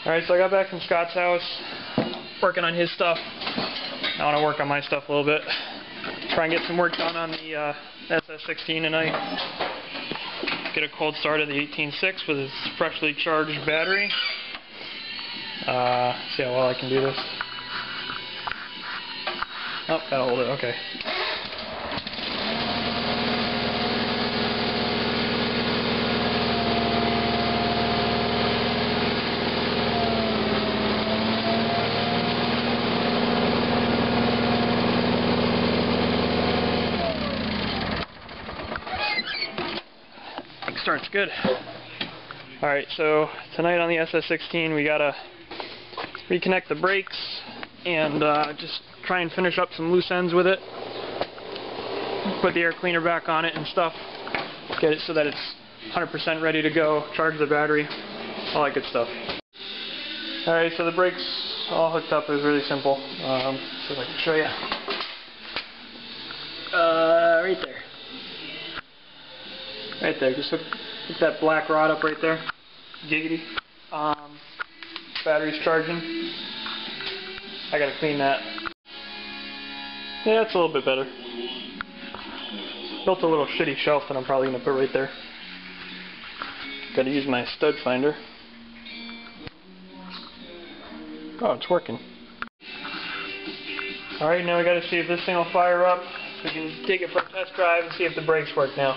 Alright, so I got back from Scott's house, working on his stuff. I want to work on my stuff a little bit. Try and get some work done on the SS16 tonight. Get a cold start of the 18.6 with its freshly charged battery. See how well I can do this. Oh, gotta hold it, okay. Starts good. Alright, so tonight on the SS16 we gotta reconnect the brakes and just try and finish up some loose ends with it. Put the air cleaner back on it and stuff. Get it so that it's 100% ready to go. Charge the battery. All that good stuff. Alright, so the brakes all hooked up. It was really simple. See if I can show you. Right there. Right there, just hook that black rod up right there. Giggity. Battery's charging. I gotta clean that. Yeah, it's a little bit better. Built a little shitty shelf that I'm probably gonna put right there. Gotta use my stud finder. Oh, it's working. Alright, now we gotta see if this thing will fire up. So we can take it for a test drive and see if the brakes work now.